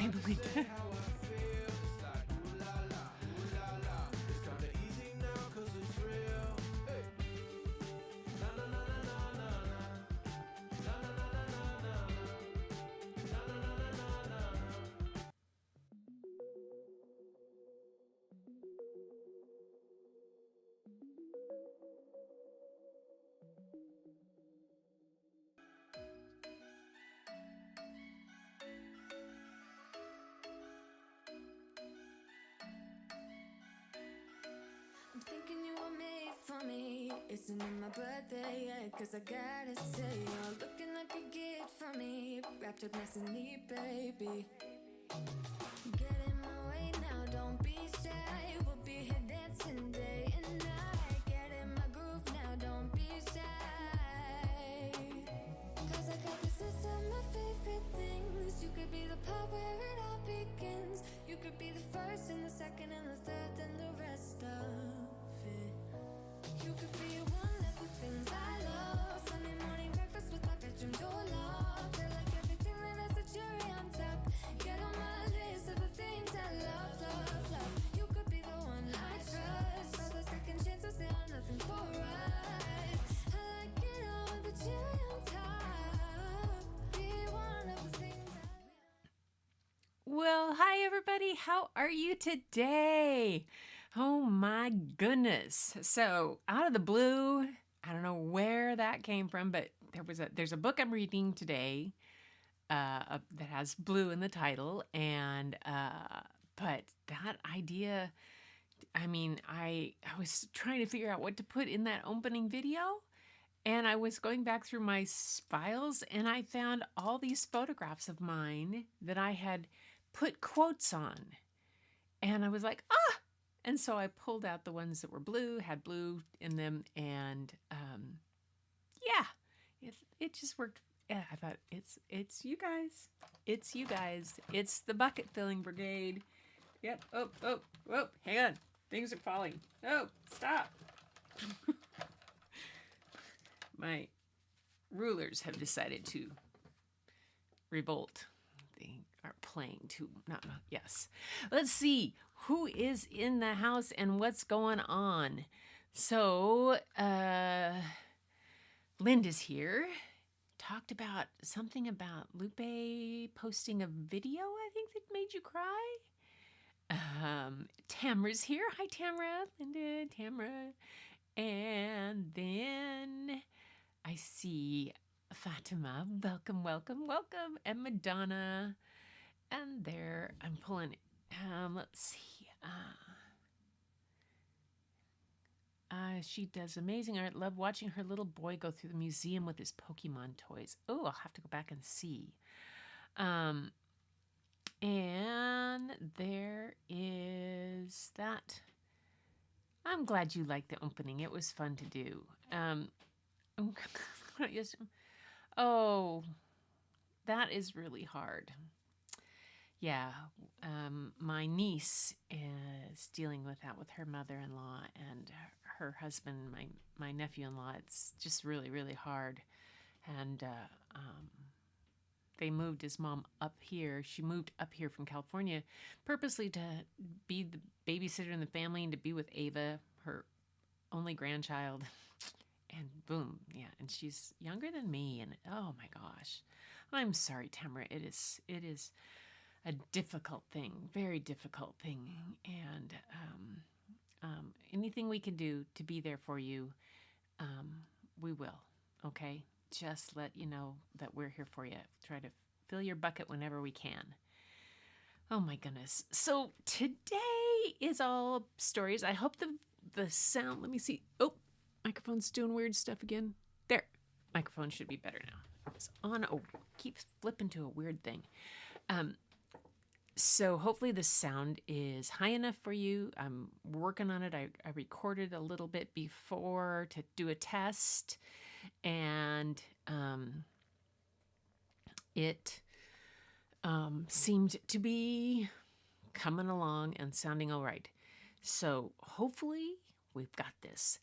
I believe that. I'm thinking you were made for me. Isn't it my birthday yet? Cause I gotta say, you're looking like a gift for me. Wrapped up nice and neat, baby. Get in my way now, don't be shy. We'll be here dancing day and night. Get in my groove now, don't be shy. Cause I got this list of my favorite things. You could be the part where it all begins. You could be the first and the second and the third, then the rest of it. You could be one of the things I love. Sunday morning breakfast with my bedroom door locked. They're like everything that has a cherry on top. Get on my list of the things I love, love, love. You could be the one I trust. For the second chances, they are nothing for us. I like it all with the cherry on top. Be one of the things I love. Well, hi everybody. How are you today? Oh my goodness. So, out of the blue, I don't know where that came from, but there's a book I'm reading today that has blue in the title, and but that idea, I mean, I was trying to figure out what to put in that opening video, and I was going back through my files, and I found all these photographs of mine that I had put quotes on, and I was like, ah. And so I pulled out the ones that were blue, had blue in them, and yeah, it just worked. Yeah, I thought it's you guys. It's you guys. It's the bucket filling brigade. Yep. Oh, hang on. Things are falling. Oh, stop. My rulers have decided to revolt. They are playing too. Not yes. Let's see who is in the house and what's going on. So, Linda's here. Talked about something about Lupe posting a video, I think, that made you cry. Tamra's here. Hi, Tamra. Linda, Tamra. And then I see Fatima. Welcome, welcome, welcome. And Madonna. And there, I'm pulling it. Let's see. She does amazing art. Love watching her little boy go through the museum with his Pokemon toys. Oh, I'll have to go back and see. And there is that. I'm glad you liked the opening. It was fun to do. Oh, that is really hard. Yeah, my niece is dealing with that with her mother-in-law and her husband, my nephew-in-law. It's just really, really hard. And they moved his mom up here. She moved up here from California purposely to be the babysitter in the family and to be with Ava, her only grandchild. And boom, yeah, and she's younger than me. And oh my gosh, I'm sorry, Tamara. It is a difficult thing, very difficult thing, and anything we can do to be there for you, we will, okay? Just let you know that we're here for you. Try to fill your bucket whenever we can. Oh my goodness. So today is all stories. I hope the sound, let me see. Oh, microphone's doing weird stuff again. There, microphone should be better now. It's on, oh, keeps flipping to a weird thing. So hopefully the sound is high enough for you. I'm working on it. I recorded a little bit before to do a test, and it seemed to be coming along and sounding all right. So hopefully we've got this.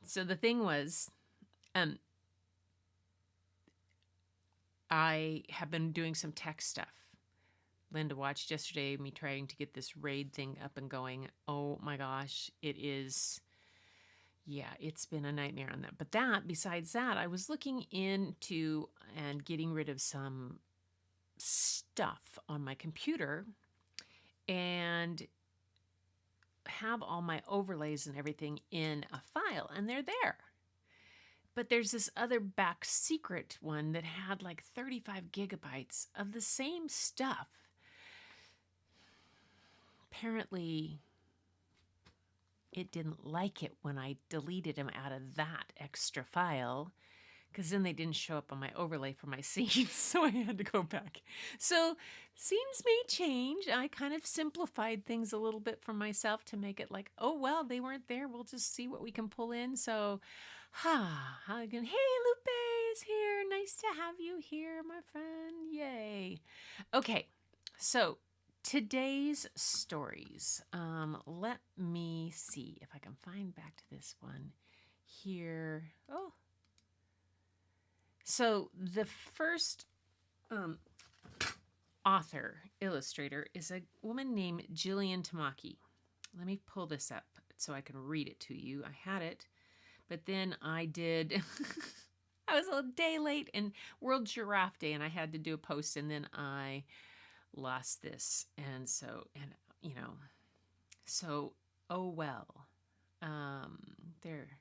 So the thing was, I have been doing some tech stuff. Linda watched yesterday me trying to get this raid thing up and going. Oh my gosh, it is. Yeah, it's been a nightmare on that. But besides that, I was looking into and getting rid of some stuff on my computer and have all my overlays and everything in a file, and they're there. But there's this other back secret one that had like 35 gigabytes of the same stuff. Apparently, it didn't like it when I deleted them out of that extra file, because then they didn't show up on my overlay for my scenes, so I had to go back. So scenes may change. I kind of simplified things a little bit for myself to make it like, oh, well, they weren't there. We'll just see what we can pull in. So, again, hey, Lupe is here. Nice to have you here, my friend. Yay. Okay, so today's stories. Let me see if I can find back to this one here. Oh, so the first author, illustrator, is a woman named Jillian Tamaki. Let me pull this up so I can read it to you. I had it, but then I did. I was a day late in World Giraffe Day, and I had to do a post, and then I lost this, and so oh well. There.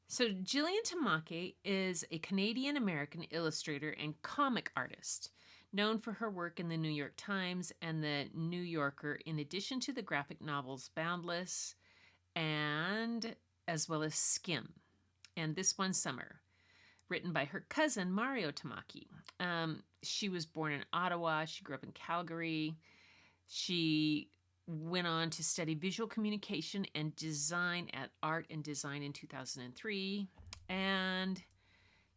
So Jillian Tamaki is a Canadian-American illustrator and comic artist, known for her work in the New York Times and the New Yorker, in addition to the graphic novels Boundless and as well as Skim, and This One Summer, written by her cousin Mario Tamaki. She was born in Ottawa. She grew up in Calgary. She went on to study visual communication and design at Art and Design in 2003. And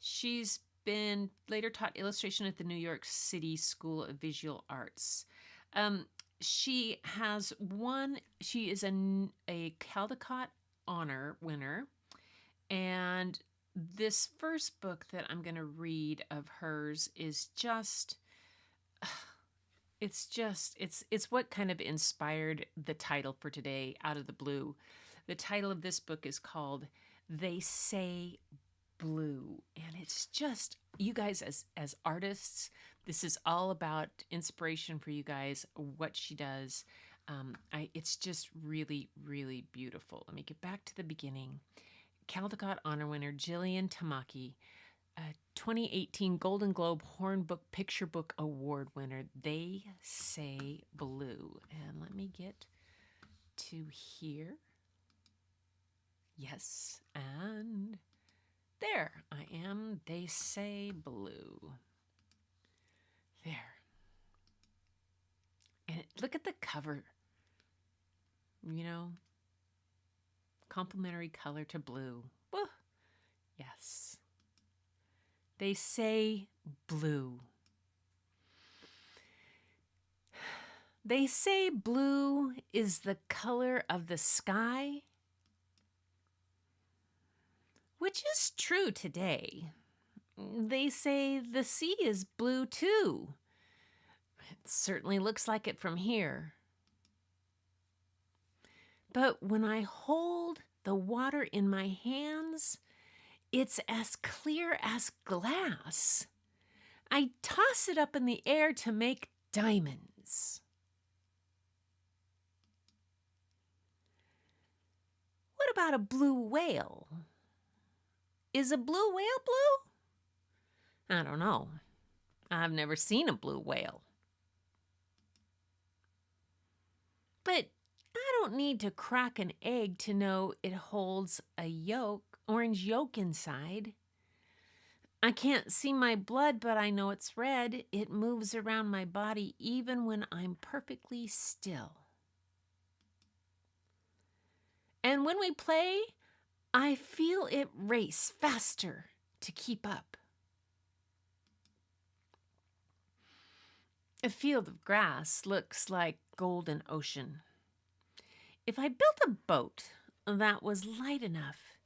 she's been later taught illustration at the New York City School of Visual Arts. She is a Caldecott Honor winner. And this first book that I'm going to read of hers is just... It's what kind of inspired the title for today, out of the blue. The title of this book is called They Say Blue. And it's just, you guys as artists, this is all about inspiration for you guys, what she does. It's just really, really beautiful. Let me get back to the beginning. Caldecott Honor winner Jillian Tamaki, 2018 Golden Globe Horn Book Picture Book Award winner. They Say Blue. And let me get to here. Yes, and there I am. They Say Blue. There. And look at the cover. Complementary color to blue. Woo. Yes. They say blue. They say blue is the color of the sky, which is true today. They say the sea is blue too. It certainly looks like it from here. But when I hold the water in my hands, it's as clear as glass. I toss it up in the air to make diamonds. What about a blue whale? Is a blue whale blue? I don't know. I've never seen a blue whale. But I don't need to crack an egg to know it holds a orange yolk inside. I can't see my blood, but I know it's red. It moves around my body even when I'm perfectly still. And when we play, I feel it race faster to keep up. A field of grass looks like golden ocean. If I built a boat that was light enough,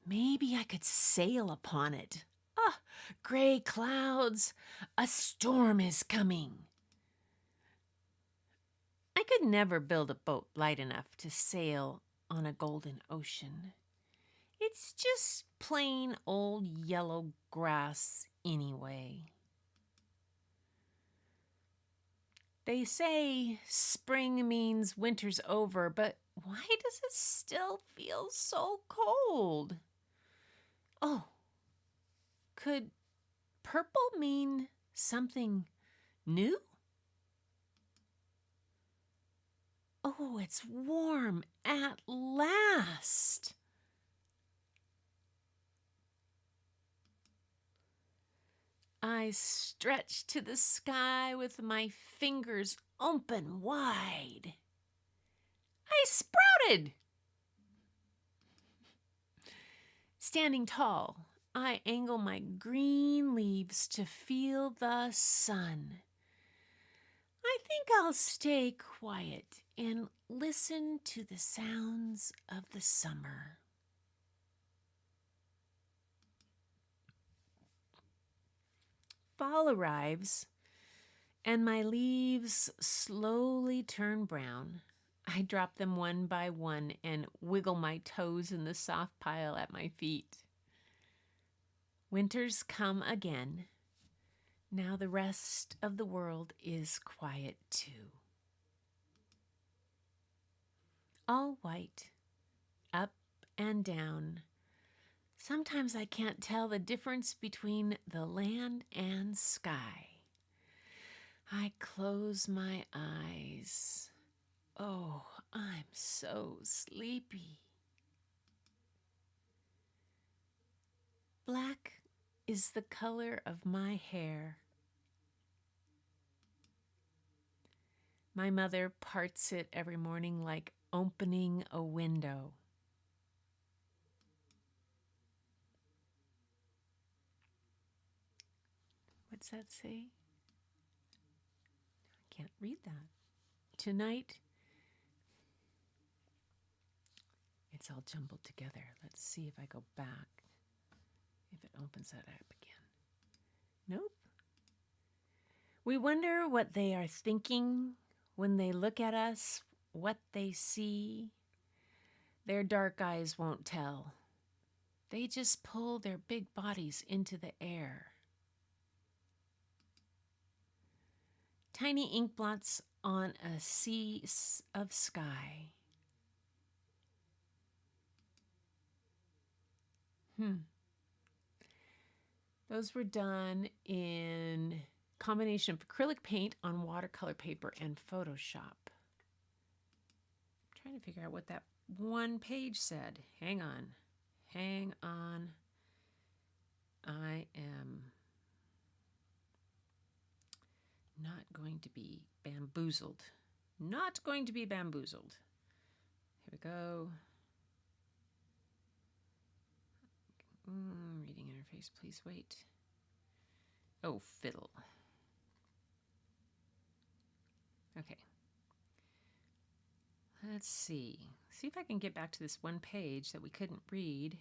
maybe I could sail upon it. Ah, gray clouds, a storm is coming. I could never build a boat light enough to sail on a golden ocean. It's just plain old yellow grass anyway. They say spring means winter's over, but why does it still feel so cold? Oh, could purple mean something new? Oh, it's warm at last. I stretch to the sky with my fingers open wide. I sprouted! Standing tall, I angle my green leaves to feel the sun. I think I'll stay quiet and listen to the sounds of the summer. Fall arrives, and my leaves slowly turn brown. I drop them one by one and wiggle my toes in the soft pile at my feet. Winter's come again. Now the rest of the world is quiet too. All white, up and down. Sometimes I can't tell the difference between the land and sky. I close my eyes. Oh, I'm so sleepy. Black is the color of my hair. My mother parts it every morning like opening a window. What's that say? I can't read that. Tonight, it's all jumbled together. Let's see if I go back, if it opens that up again. Nope. We wonder what they are thinking when they look at us, what they see. Their dark eyes won't tell. They just pull their big bodies into the air. Tiny ink blots on a sea of sky. Those were done in combination of acrylic paint on watercolor paper and Photoshop. I'm trying to figure out what that one page said. Hang on. I am not going to be bamboozled. Not going to be bamboozled. Here we go. Reading interface, please wait. Oh, fiddle. Okay. Let's see. See if I can get back to this one page that we couldn't read.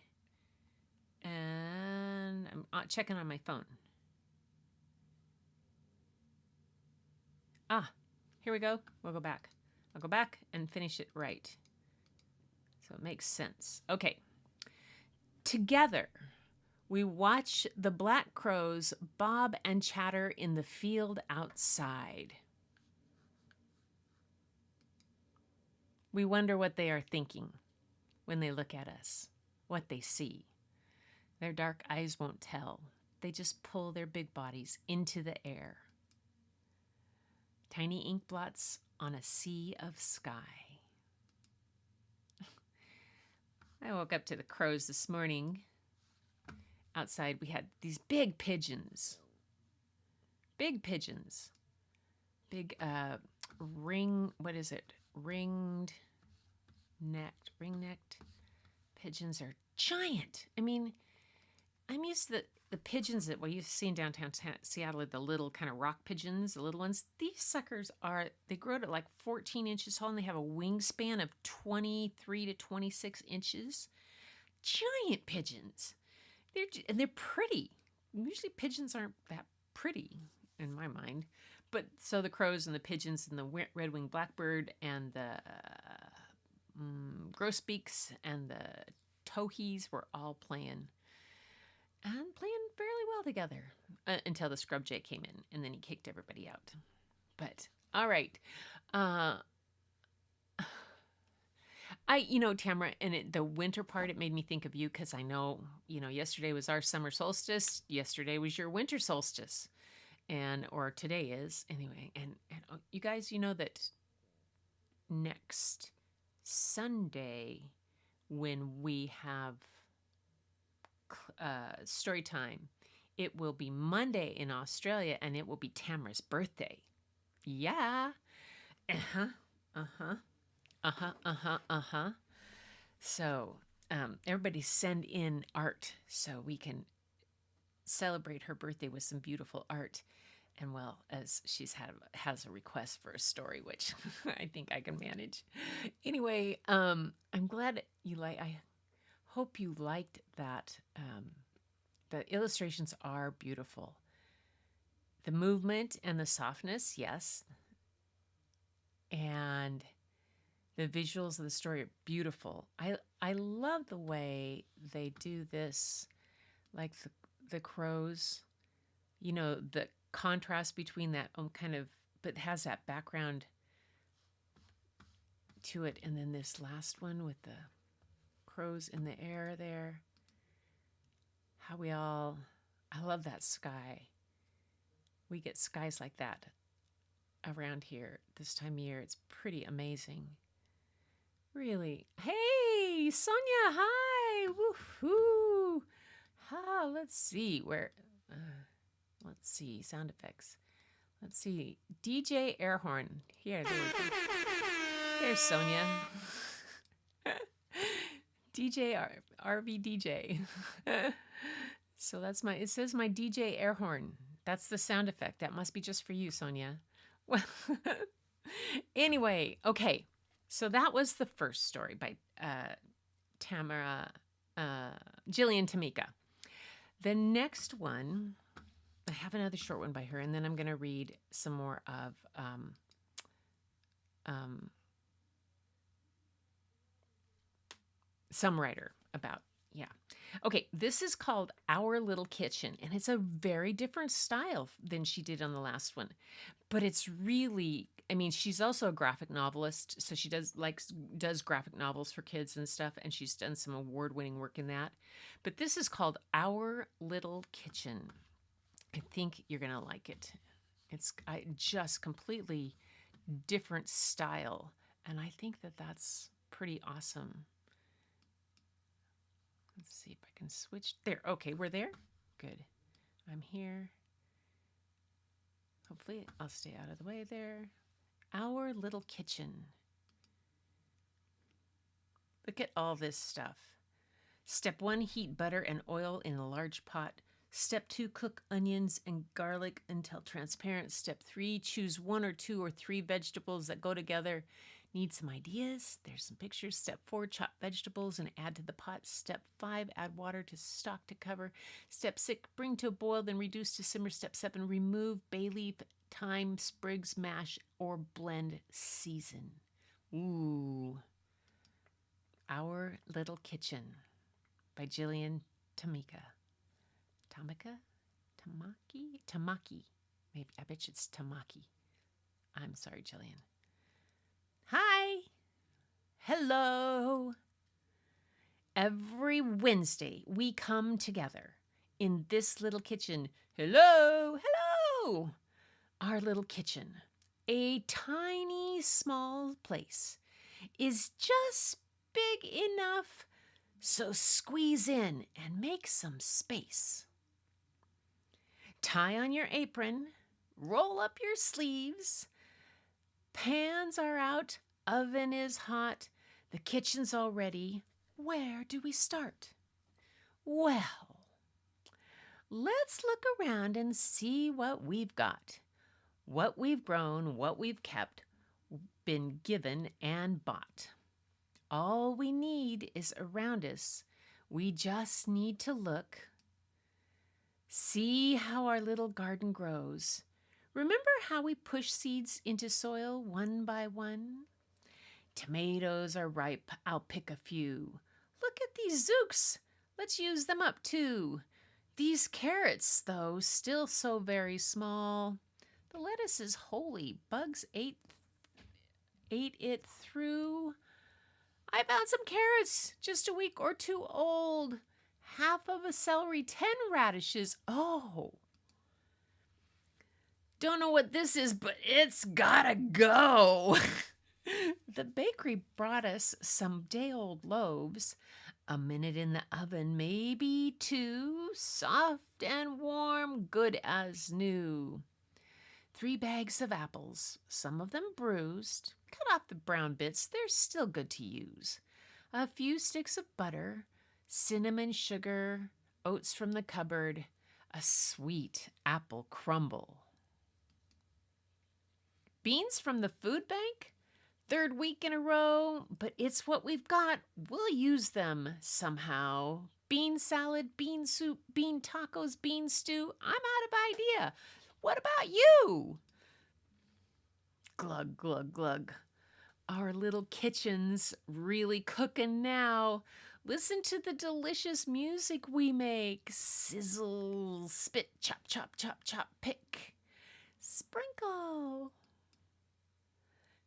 And I'm checking on my phone. Here we go. We'll go back. I'll go back and finish it right. So it makes sense. Okay. Together, we watch the black crows bob and chatter in the field outside. We wonder what they are thinking when they look at us, what they see. Their dark eyes won't tell. They just pull their big bodies into the air. Tiny ink blots on a sea of sky. I woke up to the crows this morning. Outside, we had these big pigeons. Big pigeons. Big ring-necked pigeons are giant. I mean, I'm used to the pigeons that you've seen downtown Seattle, the little kind of rock pigeons, the little ones. These suckers they grow to like 14 inches tall and they have a wingspan of 23 to 26 inches. Giant pigeons. They're pretty. Usually pigeons aren't that pretty in my mind, but so the crows and the pigeons and the red-winged blackbird and the grosbeaks and the towhees were all playing and playing fairly well together until the scrub jay came in, and then he kicked everybody out. But all right. Tamara, and the winter part, it made me think of you because I know, yesterday was our summer solstice. Yesterday was your winter solstice, or today is anyway. And you guys, that next Sunday when we have story time, it will be Monday in Australia, and it will be Tamara's birthday. Yeah. So, everybody send in art so we can celebrate her birthday with some beautiful art. And well, as she's has a request for a story, which I think I can manage. Anyway, I'm glad I hope you liked that. The illustrations are beautiful. The movement and the softness, yes. And the visuals of the story are beautiful. I love the way they do this, like the crows, the contrast between that kind of, but has that background to it. And then this last one with the crows in the air there. I love that sky. We get skies like that around here this time of year. It's pretty amazing. Really. Hey, Sonia, hi. Woohoo. Let's see let's see, sound effects. Let's see, DJ Airhorn. There we go. There's Sonia. DJ RV DJ. So it says my DJ Airhorn. That's the sound effect. That must be just for you, Sonia. Well, anyway, okay. So that was the first story by Tamara, Jillian Tamika. The next one, I have another short one by her, and then I'm going to read some more of some writer about, yeah. Okay, this is called Our Little Kitchen, and it's a very different style than she did on the last one. But it's really, she's also a graphic novelist, so she does graphic novels for kids and stuff, and she's done some award-winning work in that. But this is called Our Little Kitchen. I think you're going to like it. It's just completely different style, and I think that's pretty awesome. Let's see if I can switch. There. Okay, we're there. Good. I'm here. Hopefully I'll stay out of the way there. Our Little Kitchen. Look at all this stuff. Step 1, heat butter and oil in a large pot. Step 2, cook onions and garlic until transparent. Step 3, choose 1 or 2 or 3 vegetables that go together. Need some ideas? There's some pictures. Step 4, chop vegetables and add to the pot. Step 5, add water to stock to cover. Step 6, bring to a boil, then reduce to simmer. Step 7, remove bay leaf, thyme, sprigs, mash, or blend, season. Ooh. Our Little Kitchen by Jillian Tamika. Tamaki. Maybe, I bet you it's Tamaki. I'm sorry, Jillian. Hi. Hello. Every Wednesday, we come together in this little kitchen. Hello. Our little kitchen, a tiny, small place, is just big enough, so squeeze in and make some space. Tie on your apron, roll up your sleeves. Pans are out, oven is hot, the kitchen's all ready. Where do we start? Well, let's look around and see what we've got. What we've grown, what we've kept, been given and bought. All we need is around us. We just need to look. See how our little garden grows. Remember how we push seeds into soil one by one? Tomatoes are ripe, I'll pick a few. Look at these zooks, let's use them up too. These carrots, though, still so very small. The lettuce is holy, bugs ate it through. I found some carrots, just a week or two old. Half of a celery, 10 radishes. Oh, don't know what this is, but it's gotta go. The bakery brought us some day-old loaves. A minute in the oven, maybe two, soft and warm, good as new. 3 bags of apples, some of them bruised. Cut off the brown bits, they're still good to use. A few sticks of butter, cinnamon sugar, oats from the cupboard, a sweet apple crumble. Beans from the food bank? 3rd week in a row, but it's what we've got. We'll use them somehow. Bean salad, bean soup, bean tacos, bean stew. I'm out of idea. What about you? Glug, glug, glug. Our little kitchen's really cooking now. Listen to the delicious music we make. Sizzle, spit, chop, chop, chop, chop, pick. Sprinkle.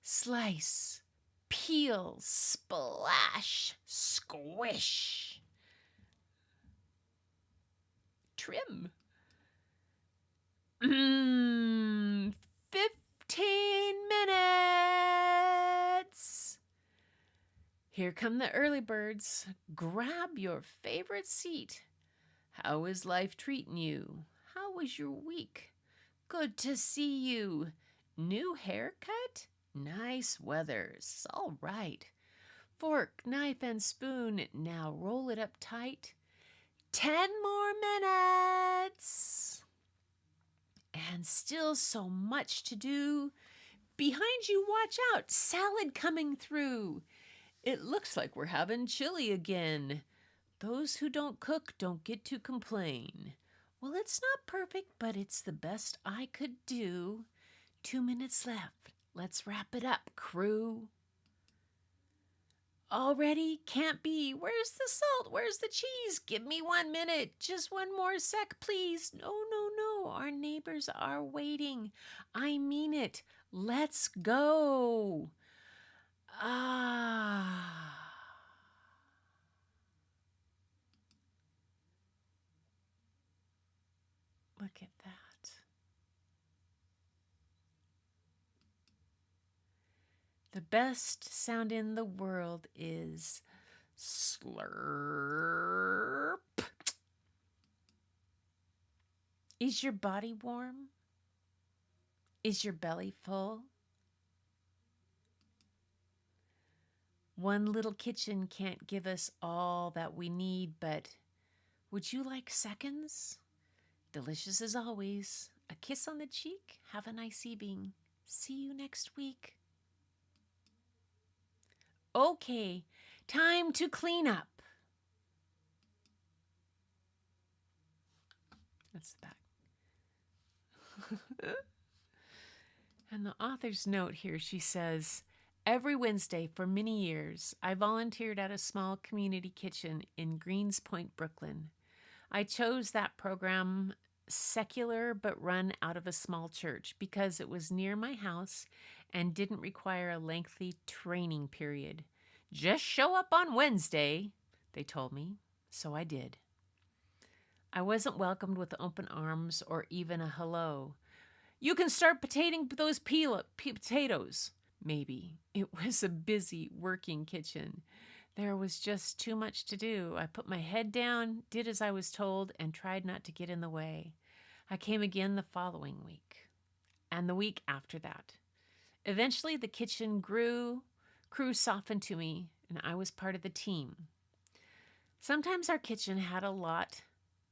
Slice, peel, splash, squish. Trim. 15 minutes. Here come the early birds. Grab your favorite seat. How is life treating you? How was your week? Good to see you. New haircut? Nice weathers. All right. Fork, knife, and spoon. Now roll it up tight. 10 more minutes. And still so much to do. Behind you, watch out. Salad coming through. It looks like we're having chili again. Those who don't cook don't get to complain. Well, it's not perfect, but it's the best I could do. 2 minutes left. Let's wrap it up, crew. Already? Can't be. Where's the salt? Where's the cheese? Give me 1 minute. Just one more sec, please. No, no, no. Our neighbors are waiting. I mean it. Let's go. Ah. Look at that. The best sound in the world is slurp. Is your body warm? Is your belly full? One little kitchen can't give us all that we need, but would you like seconds? Delicious as always. A kiss on the cheek. Have a nice evening. See you next week. Okay, time to clean up. That's the back. And the author's note here, she says, every Wednesday for many years, I volunteered at a small community kitchen in Greenspoint, Brooklyn. I chose that program, secular but run out of a small church, because it was near my house and didn't require a lengthy training period. Just show up on Wednesday, they told me, so I did. I wasn't welcomed with open arms or even a hello. You can start potatoing those potatoes. Maybe. It was a busy working kitchen. There was just too much to do. I put my head down, did as I was told, and tried not to get in the way. I came again the following week, and the week after that. Eventually, the kitchen grew, crew softened to me, and I was part of the team. Sometimes our kitchen had a lot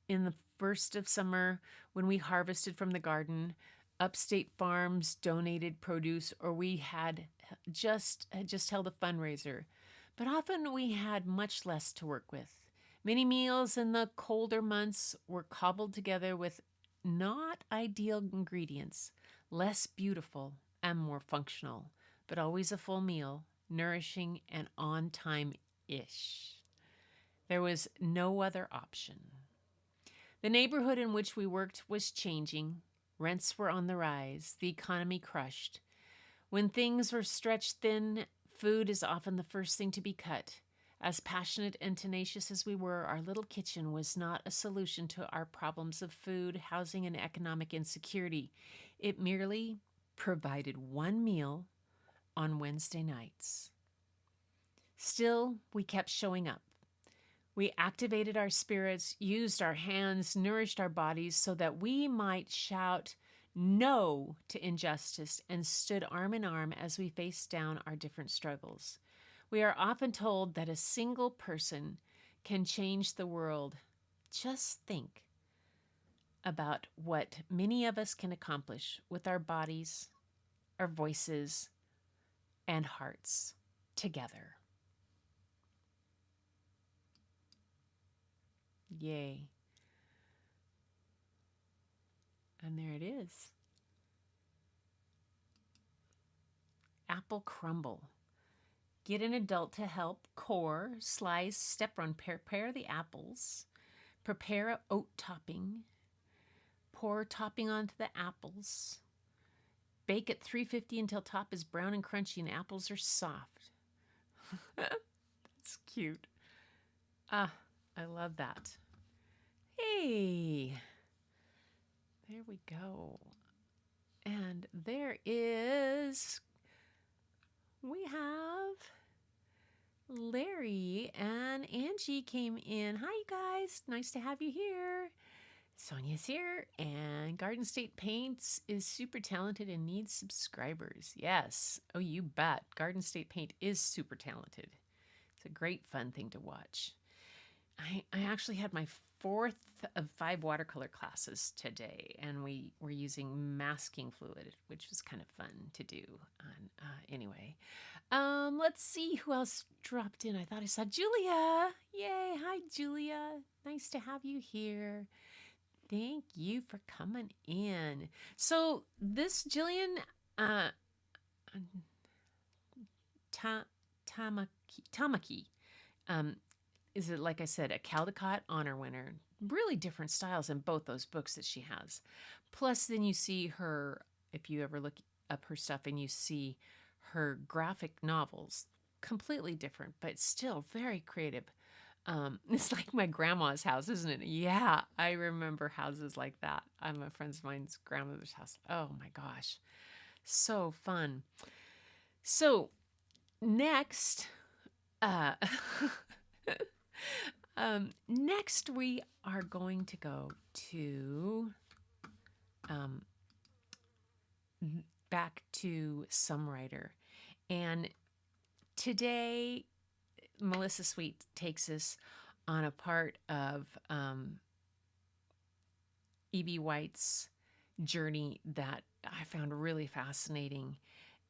in the first of summer when we harvested from the garden. Upstate farms donated produce, or we had just held a fundraiser. But often we had much less to work with. Many meals in the colder months were cobbled together with not ideal ingredients, less beautiful and more functional, but always a full meal, nourishing and on time-ish. There was no other option. The neighborhood in which we worked was changing. Rents were on the rise, the economy crushed. When things were stretched thin, food is often the first thing to be cut. As passionate and tenacious as we were, our little kitchen was not a solution to our problems of food, housing, and economic insecurity. It merely provided one meal on Wednesday nights. Still, we kept showing up. We activated our spirits, used our hands, nourished our bodies so that we might shout no to injustice and stood arm in arm as we faced down our different struggles. We are often told that a single person can change the world. Just think about what many of us can accomplish with our bodies, our voices, and hearts together. Yay. And there it is. Apple crumble. Get an adult to help core, slice, step on, prepare the apples. Prepare a oat topping. Pour topping onto the apples. Bake at 350 until top is brown and crunchy and apples are soft. That's cute. Ah, I love that. Hey, there we go. And there is, we have Larry and Angie came in. Hi, you guys. Nice to have you here. Sonia's here, and Garden State Paints is super talented and needs subscribers. Yes. Oh, you bet. Garden State Paint is super talented. It's a great fun thing to watch. I actually had my 4th of 5 watercolor classes today, and we were using masking fluid, which was kind of fun to do. Anyway, let's see who else dropped in. I thought I saw Julia. Yay. Hi, Julia. Nice to have you here. Thank you for coming in. So this Jillian Tamaki is, it, like I said, a Caldecott honor winner. Really different styles in both those books that she has. Plus, then you see her, if you ever look up her stuff and you see her graphic novels, completely different, but still very creative. It's like my grandma's house, isn't it? Yeah, I remember houses like that. I'm a friend of mine's grandmother's house. Oh my gosh, so fun. So next, next we are going to go to back to Some Writer, and today Melissa Sweet takes us on a part of E.B. White's journey that I found really fascinating.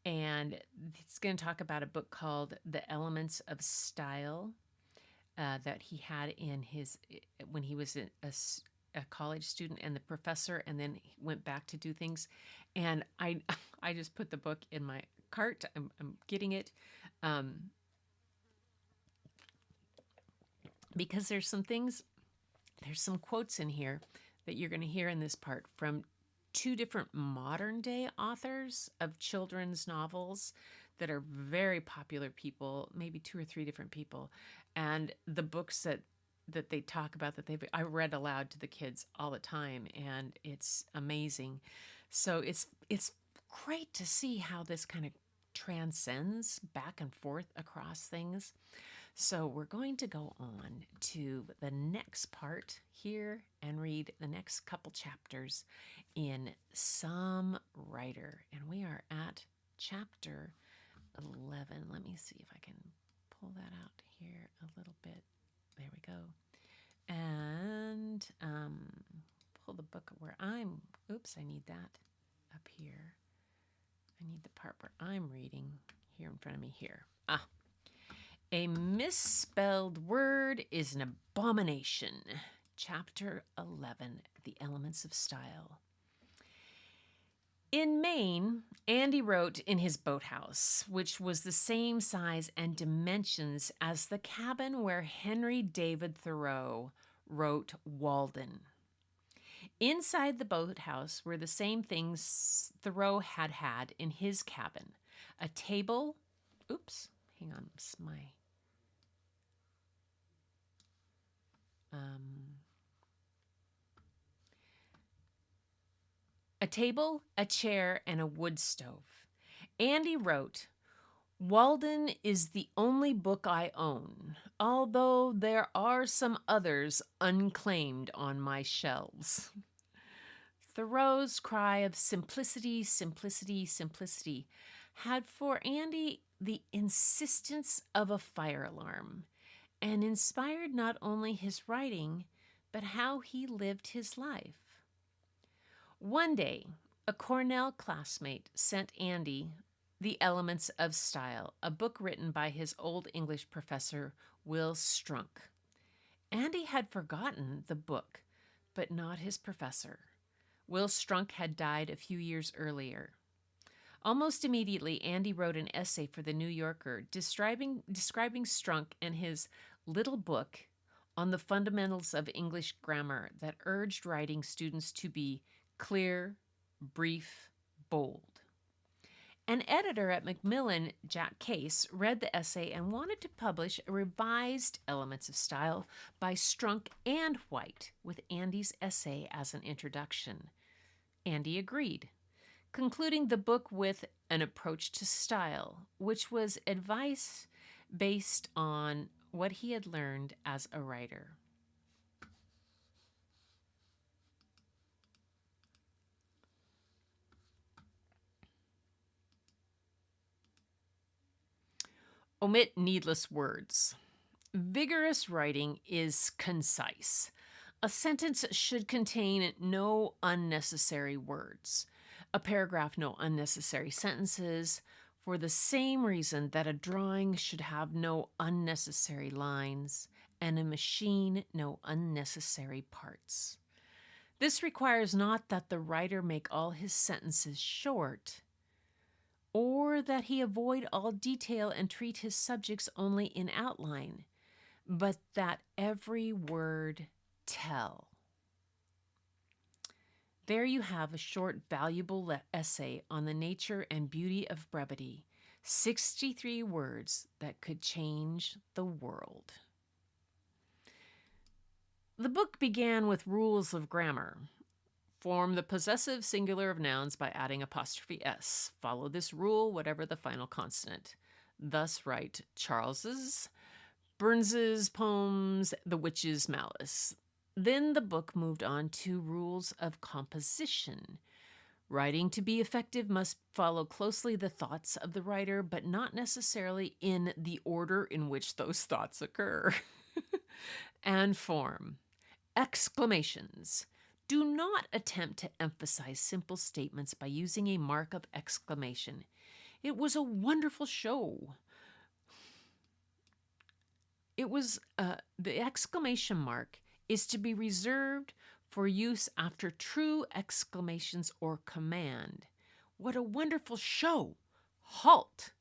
And it's going to talk about a book called The Elements of Style that he had in his, when he was a college student and the professor, and then he went back to do things. And I just put the book in my cart. I'm getting it. Because there's some quotes in here that you're going to hear in this part from 2 different modern day authors of children's novels that are very popular people, maybe 2 or 3 different people. And the books that they talk about that I read aloud to the kids all the time, and it's amazing. So it's great to see how this kind of transcends back and forth across things. So we're going to go on to the next part here and read the next couple chapters in Some Writer. And we are at chapter 11. Let me see if I can pull that out here a little bit. There we go. And pull the book where I need that up here. I need the part where I'm reading here in front of me here. A misspelled word is an abomination. Chapter 11, The Elements of Style. In Maine, Andy wrote in his boathouse, which was the same size and dimensions as the cabin where Henry David Thoreau wrote Walden. Inside the boathouse were the same things Thoreau had had in his cabin: a table. Oops, hang on, it's my. A table, a chair, and a wood stove. Andy wrote, Walden is the only book I own, although there are some others unclaimed on my shelves. Thoreau's cry of simplicity, simplicity, simplicity had for Andy the insistence of a fire alarm and inspired not only his writing, but how he lived his life. One day, a Cornell classmate sent Andy The Elements of Style, a book written by his old English professor, Will Strunk. Andy had forgotten the book, but not his professor. Will Strunk had died a few years earlier. Almost immediately, Andy wrote an essay for The New Yorker describing Strunk and his little book on the fundamentals of English grammar that urged writing students to be clear, brief, bold. An editor at Macmillan, Jack Case, read the essay and wanted to publish a revised Elements of Style by Strunk and White with Andy's essay as an introduction. Andy agreed, concluding the book with An Approach to Style, which was advice based on what he had learned as a writer. Omit needless words. Vigorous writing is concise. A sentence should contain no unnecessary words. A paragraph, no unnecessary sentences, for the same reason that a drawing should have no unnecessary lines, and a machine no unnecessary parts. This requires not that the writer make all his sentences short, or that he avoid all detail and treat his subjects only in outline, but that every word tell. There you have a short, valuable essay on the nature and beauty of brevity, 63 words that could change the world. The book began with rules of grammar. Form the possessive singular of nouns by adding apostrophe s. Follow this rule, whatever the final consonant. Thus write Charles's, Burns's poems, The Witch's Malice. Then the book moved on to rules of composition. Writing to be effective must follow closely the thoughts of the writer, but not necessarily in the order in which those thoughts occur. And form. Exclamations. Do not attempt to emphasize simple statements by using a mark of exclamation. It was a wonderful show. The exclamation mark is to be reserved for use after true exclamations or command. What a wonderful show! Halt!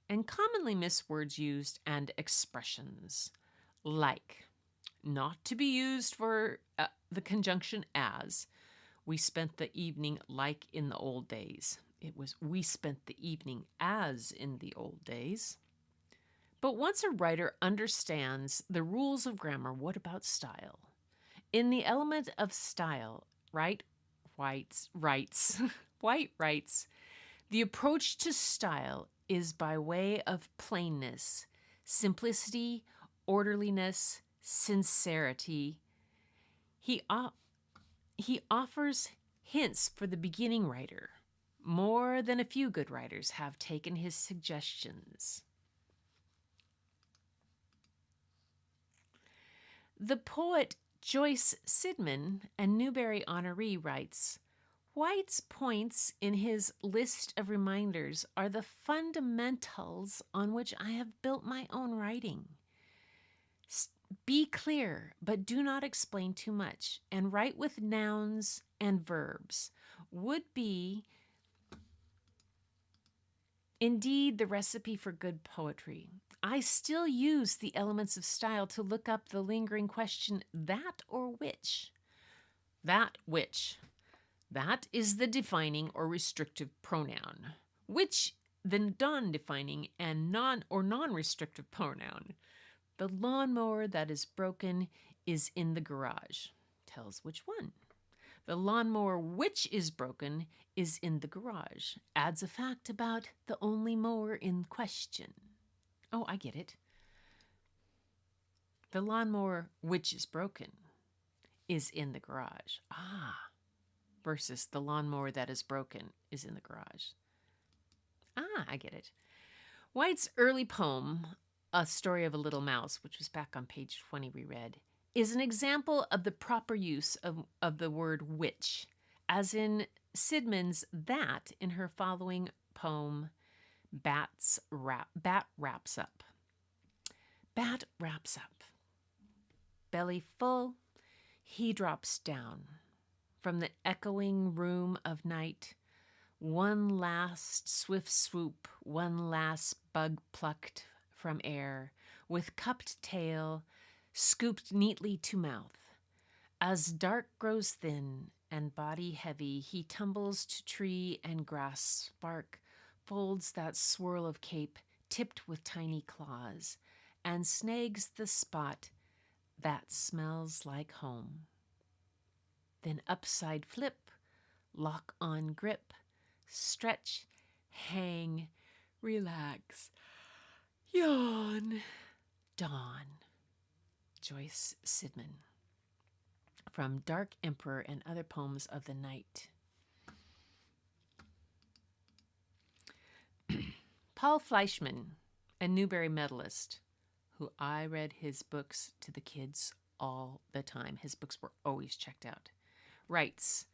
And commonly miss words used and expressions like. Not to be used for the conjunction as. We spent the evening like in the old days. It was we spent the evening as in the old days. But once a writer understands the rules of grammar, what about style? In the element of style, White writes, the approach to style is by way of plainness, simplicity, orderliness, sincerity. He offers hints for the beginning writer. More than a few good writers have taken his suggestions. The poet Joyce Sidman, a Newbery honoree, writes, White's points in his list of reminders are the fundamentals on which I have built my own writing. Be clear, but do not explain too much, and write with nouns and verbs. Would be Indeed, the recipe for good poetry. I still use the elements of style to look up the lingering question, that or which? That which. That is the defining or restrictive pronoun. Which the non-defining and non-restrictive pronoun. The lawnmower that is broken is in the garage. Tells which one. The lawnmower which is broken is in the garage. Adds a fact about the only mower in question. Oh, I get it. The lawnmower which is broken is in the garage. Versus the lawnmower that is broken is in the garage. I get it. White's early poem, A Story of a Little Mouse, which was back on page 20 we read, is an example of the proper use of the word which, as in Sidman's that in her following poem, Bat Wraps Up. Bat wraps up. Belly full, he drops down. From the echoing room of night, one last swift swoop, one last bug plucked from air, with cupped tail, scooped neatly to mouth. As dark grows thin and body heavy, he tumbles to tree and grass spark, folds that swirl of cape tipped with tiny claws, and snags the spot that smells like home. Then upside flip, lock on grip, stretch, hang, relax, yawn, dawn. Joyce Sidman. From Dark Emperor and Other Poems of the Night. Paul Fleischman, a Newbery medalist, who I read his books to the kids all the time. His books were always checked out. Writes,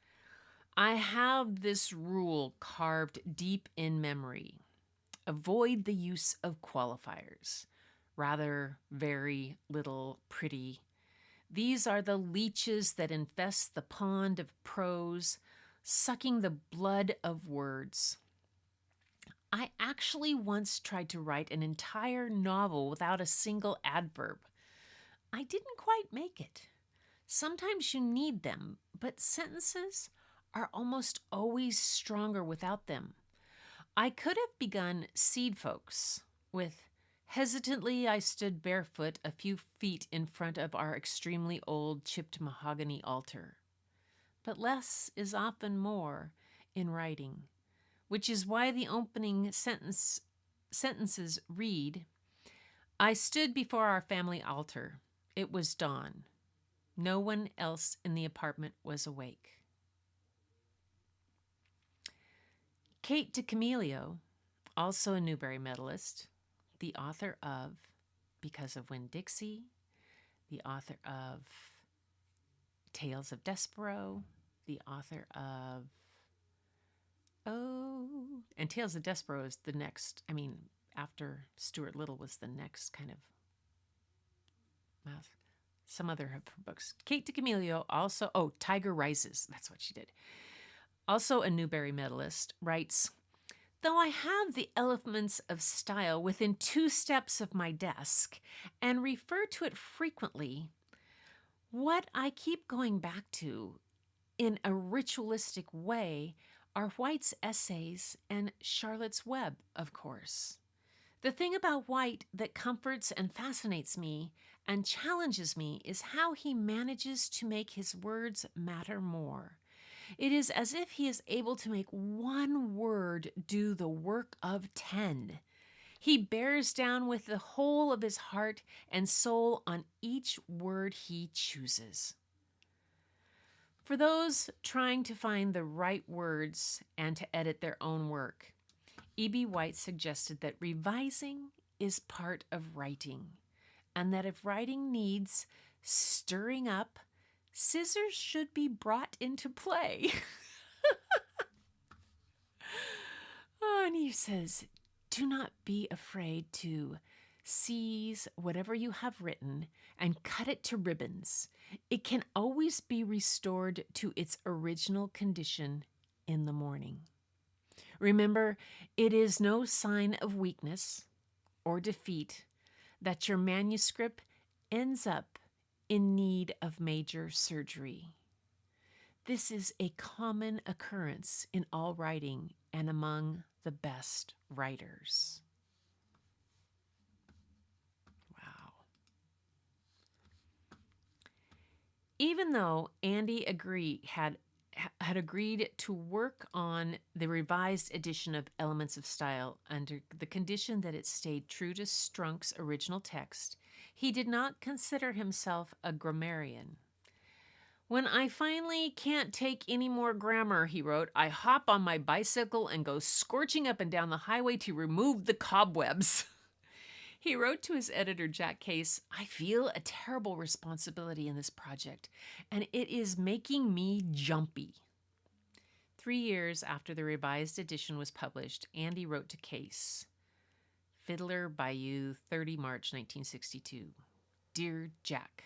I have this rule carved deep in memory. Avoid the use of qualifiers. Rather, very, little, pretty. These are the leeches that infest the pond of prose, sucking the blood of words. I actually once tried to write an entire novel without a single adverb. I didn't quite make it. Sometimes you need them, but sentences are almost always stronger without them. I could have begun Seed Folks with, hesitantly I stood barefoot a few feet in front of our extremely old chipped mahogany altar. But less is often more in writing, which is why the opening sentences read, I stood before our family altar. It was dawn. No one else in the apartment was awake. Kate DiCamillo, also a Newbery medalist, the author of Because of Winn-Dixie, the author of Tales of Despereaux, the author of and Tales of Despereaux is the next, after Stuart Little was the next kind of some other of her books. Kate DiCamillo also, Tiger Rises, that's what she did. Also a Newbery medalist, writes, though I have the elements of style within 2 steps of my desk and refer to it frequently, what I keep going back to in a ritualistic way are White's essays and Charlotte's Web, of course. The thing about White that comforts and fascinates me and challenges me is how he manages to make his words matter more. It is as if he is able to make one word do the work of 10. He bears down with the whole of his heart and soul on each word he chooses. For those trying to find the right words and to edit their own work, E.B. White suggested that revising is part of writing, and that if writing needs stirring up, scissors should be brought into play. And he says, do not be afraid to seize whatever you have written and cut it to ribbons. It can always be restored to its original condition in the morning. Remember, it is no sign of weakness or defeat that your manuscript ends up in need of major surgery. This is a common occurrence in all writing and among the best writers. Wow. Even though Andy had agreed to work on the revised edition of Elements of Style under the condition that it stayed true to Strunk's original text, he did not consider himself a grammarian. When I finally can't take any more grammar, he wrote, I hop on my bicycle and go scorching up and down the highway to remove the cobwebs. He wrote to his editor, Jack Case, I feel a terrible responsibility in this project, and it is making me jumpy. 3 years after the revised edition was published, Andy wrote to Case, Fiddler Bayou, 30 March 1962. Dear Jack,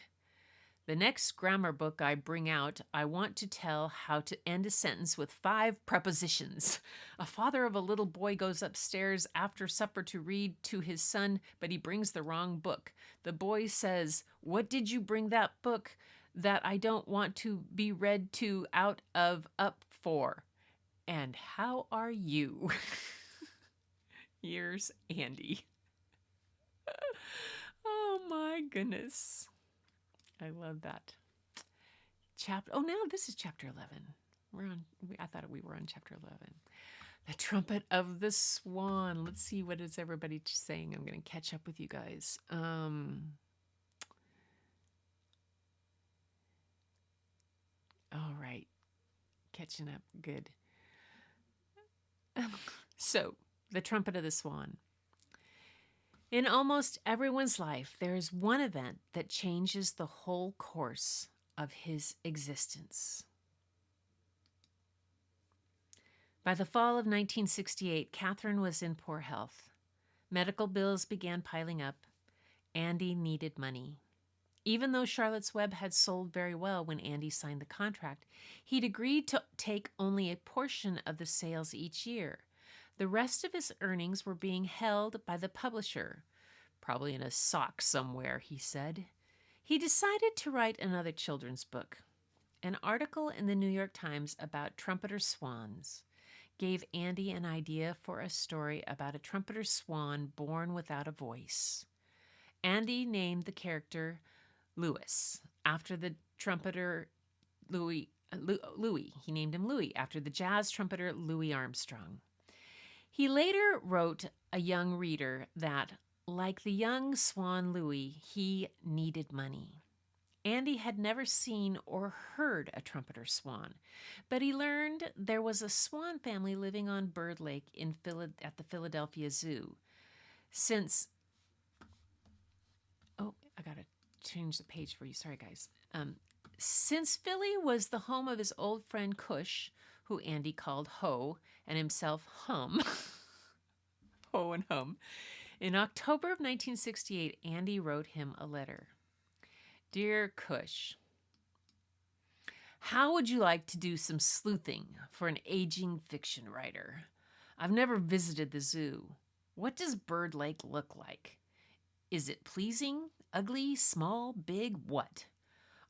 the next grammar book I bring out, I want to tell how to end a sentence with 5 prepositions. A father of a little boy goes upstairs after supper to read to his son, but he brings the wrong book. The boy says, What did you bring that book that I don't want to be read to out of up for? And how are you? Yours, Andy. Oh my goodness. I love that. Now this is chapter 11. I thought we were on chapter 11. The Trumpet of the Swan. Let's see, what is everybody saying? I'm going to catch up with you guys. All right. Catching up. Good. So, the Trumpet of the Swan. In almost everyone's life, there is one event that changes the whole course of his existence. By the fall of 1968, Catherine was in poor health. Medical bills began piling up. Andy needed money. Even though Charlotte's Web had sold very well when Andy signed the contract, he'd agreed to take only a portion of the sales each year. The rest of his earnings were being held by the publisher, probably in a sock somewhere, he said. He decided to write another children's book. An article in the New York Times about trumpeter swans gave Andy an idea for a story about a trumpeter swan born without a voice. Andy named the character Louis after the trumpeter Louis. He named him Louis after the jazz trumpeter Louis Armstrong. He later wrote a young reader that, like the young swan Louis, he needed money. Andy had never seen or heard a trumpeter swan, but he learned there was a swan family living on Bird Lake at the Philadelphia Zoo. I got to change the page for you. Sorry, guys. Since Philly was the home of his old friend Cush, who Andy called Ho and himself Hum, Ho and Hum, in October of 1968, Andy wrote him a letter. Dear Cush, how would you like to do some sleuthing for an aging fiction writer? I've never visited the zoo. What does Bird Lake look like? Is it pleasing, ugly, small, big, what?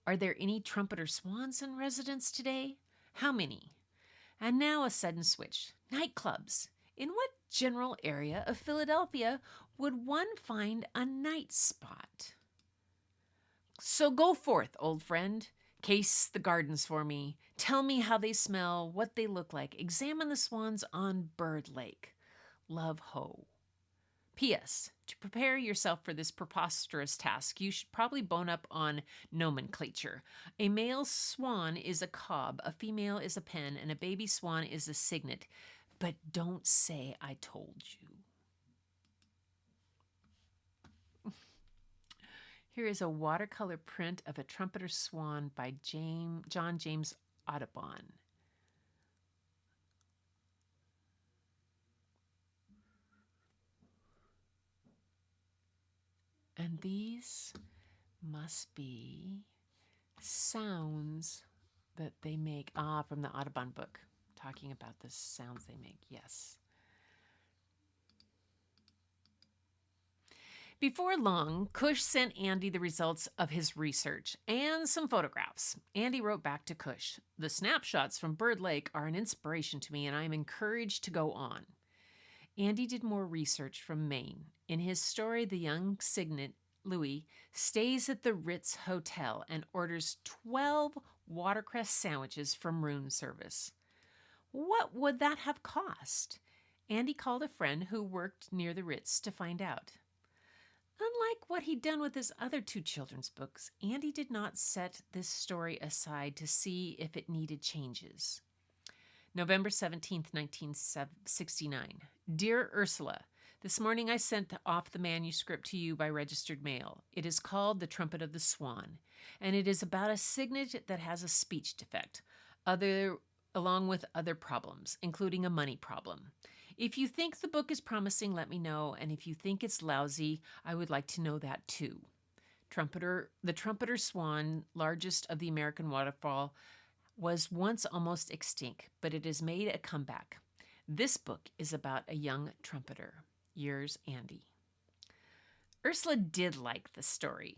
Are there any trumpeter swans in residence today? How many? And now a sudden switch. Nightclubs. In what general area of Philadelphia would one find a night spot? So go forth, old friend. Case the gardens for me. Tell me how they smell, what they look like. Examine the swans on Bird Lake. Love, Ho. P.S. To prepare yourself for this preposterous task, you should probably bone up on nomenclature. A male swan is a cob, a female is a pen, and a baby swan is a cygnet. But don't say I told you. Here is a watercolor print of a trumpeter swan by John James Audubon. And these must be sounds that they make from the Audubon book talking about the sounds they make. Yes. Before long, Cush sent Andy the results of his research and some photographs. Andy wrote back to Cush, "The snapshots from Bird Lake are an inspiration to me, and I am encouraged to go on." Andy did more research from Maine. In his story, the young cygnet, Louis, stays at the Ritz Hotel and orders 12 watercress sandwiches from room service. What would that have cost? Andy called a friend who worked near the Ritz to find out. Unlike what he'd done with his other two children's books, Andy did not set this story aside to see if it needed changes. November 17th, 1969. Dear Ursula, this morning I sent off the manuscript to you by registered mail. It is called The Trumpet of the Swan, and it is about a cygnet that has a speech defect, along with other problems, including a money problem. If you think the book is promising, let me know, and if you think it's lousy, I would like to know that too. The trumpeter swan, largest of the American waterfowl, was once almost extinct, but it has made a comeback. This book is about a young trumpeter. Yours, Andy. Ursula did like the story,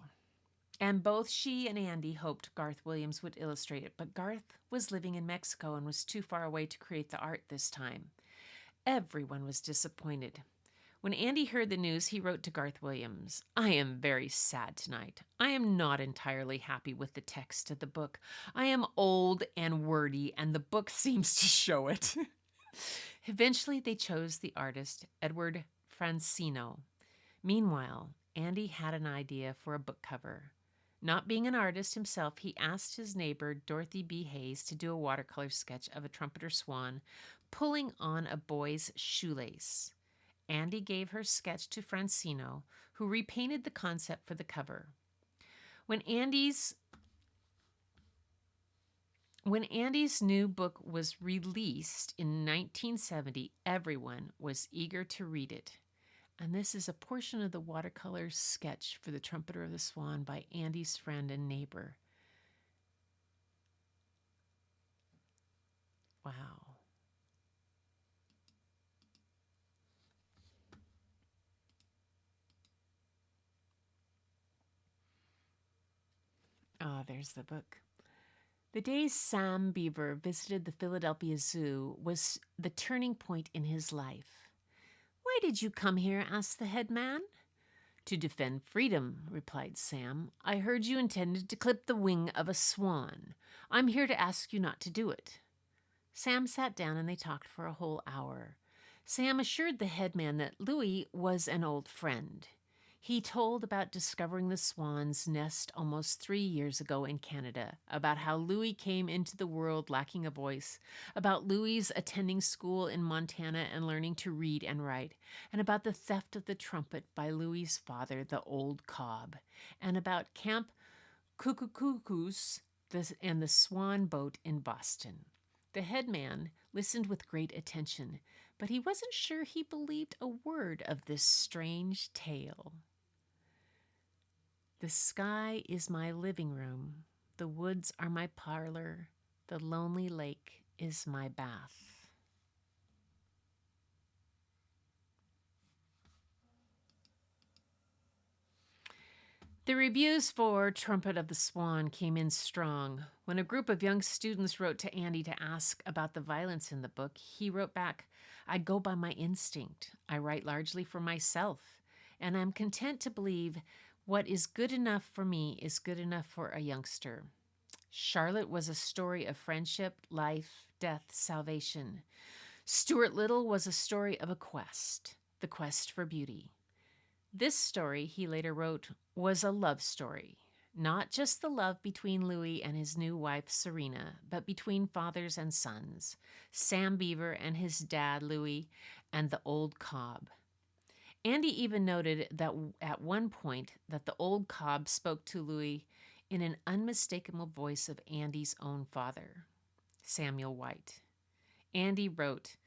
and both she and Andy hoped Garth Williams would illustrate it, but Garth was living in Mexico and was too far away to create the art this time. Everyone was disappointed. When Andy heard the news, he wrote to Garth Williams, "I am very sad tonight. I am not entirely happy with the text of the book. I am old and wordy, and the book seems to show it." Eventually, they chose the artist, Edward Francino. Meanwhile, Andy had an idea for a book cover. Not being an artist himself, he asked his neighbor, Dorothy B. Hayes, to do a watercolor sketch of a trumpeter swan pulling on a boy's shoelace. Andy gave her sketch to Francino, who repainted the concept for the cover. When Andy's new book was released in 1970, everyone was eager to read it. And this is a portion of the watercolor sketch for The Trumpeter of the Swan by Andy's friend and neighbor. Wow. Ah, there's the book. The day Sam Beaver visited the Philadelphia Zoo was the turning point in his life. "Why did you come here?" asked the head man. "To defend freedom," replied Sam. "I heard you intended to clip the wing of a swan. I'm here to ask you not to do it." Sam sat down and they talked for a whole hour. Sam assured the head man that Louis was an old friend. He told about discovering the swan's nest almost 3 years ago in Canada, about how Louis came into the world lacking a voice, about Louis attending school in Montana and learning to read and write, and about the theft of the trumpet by Louis's father, the old Cobb, and about Camp Cuckoo's and the Swan boat in Boston. The head man listened with great attention, but he wasn't sure he believed a word of this strange tale. "The sky is my living room. The woods are my parlor. The lonely lake is my bath." The reviews for Trumpet of the Swan came in strong. When a group of young students wrote to Andy to ask about the violence in the book, he wrote back, "I go by my instinct. I write largely for myself, and I'm content to believe what is good enough for me is good enough for a youngster." Charlotte was a story of friendship, life, death, salvation. Stuart Little was a story of a quest, the quest for beauty. This story, he later wrote, was a love story. Not just the love between Louis and his new wife, Serena, but between fathers and sons, Sam Beaver and his dad, Louis, and the old Cobb. Andy even noted that at one point that the old Cobb spoke to Louis in an unmistakable voice of Andy's own father, Samuel White. Andy wrote,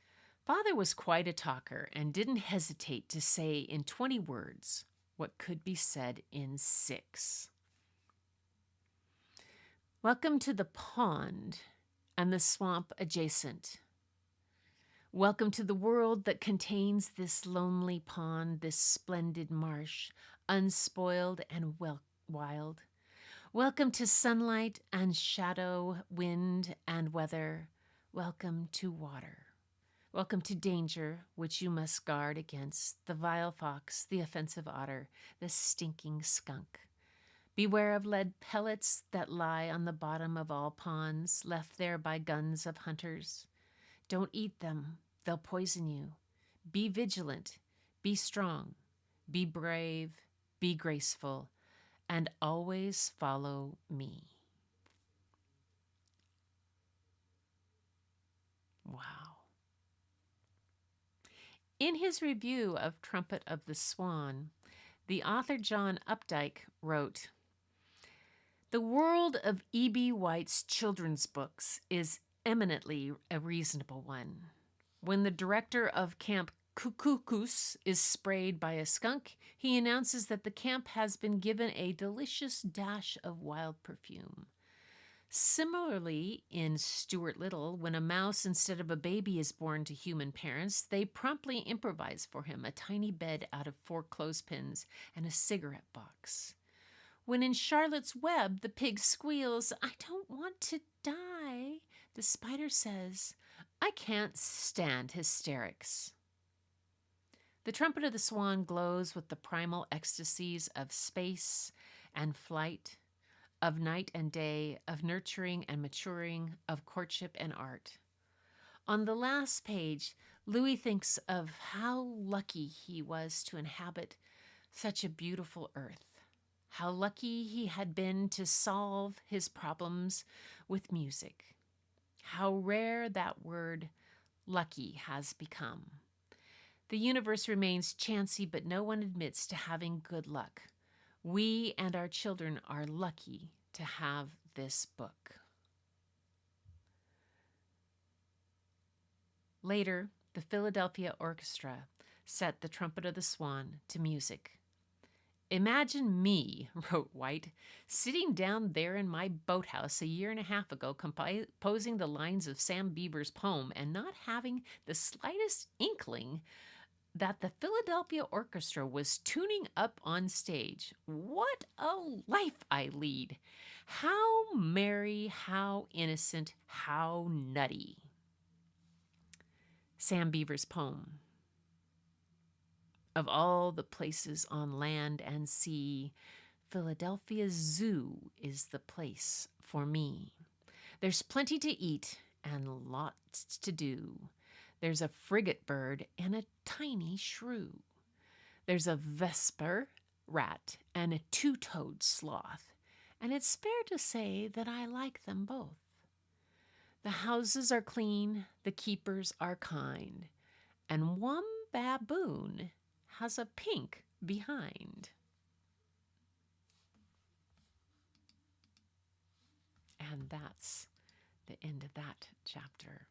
"Father was quite a talker and didn't hesitate to say in 20 words what could be said in 6. Welcome to the pond and the swamp adjacent. Welcome to the world that contains this lonely pond, this splendid marsh, unspoiled and wild. Welcome to sunlight and shadow, wind and weather. Welcome to water. Welcome to danger, which you must guard against the vile fox, the offensive otter, the stinking skunk. Beware of lead pellets that lie on the bottom of all ponds, left there by guns of hunters. Don't eat them, they'll poison you. Be vigilant, be strong, be brave, be graceful, and always follow me. Wow. In his review of Trumpet of the Swan, the author John Updike wrote, "The world of E.B. White's children's books is eminently a reasonable one. When the director of Camp Cuckookus is sprayed by a skunk, he announces that the camp has been given a delicious dash of wild perfume. Similarly, in Stuart Little, when a mouse instead of a baby is born to human parents, they promptly improvise for him a tiny bed out of 4 clothespins and a cigarette box. When in Charlotte's Web the pig squeals, 'I don't want to die,' the spider says, 'I can't stand hysterics.' The Trumpet of the Swan glows with the primal ecstasies of space and flight, of night and day, of nurturing and maturing, of courtship and art. On the last page, Louis thinks of how lucky he was to inhabit such a beautiful earth, how lucky he had been to solve his problems with music, how rare that word lucky has become. The universe remains chancy, but no one admits to having good luck. We and our children are lucky to have this book." Later, the Philadelphia Orchestra set the Trumpet of the Swan to music. "Imagine me," wrote White, "sitting down there in my boathouse a year and a half ago composing the lines of Sam Beevor's poem and not having the slightest inkling that the Philadelphia Orchestra was tuning up on stage. What a life I lead! How merry, how innocent, how nutty." Sam Beevor's poem. "Of all the places on land and sea, Philadelphia Zoo is the place for me. There's plenty to eat and lots to do. There's a frigate bird and a tiny shrew. There's a vesper rat and a 2-toed sloth, and it's fair to say that I like them both. The houses are clean, the keepers are kind, and one baboon has a pink behind." And that's the end of that chapter.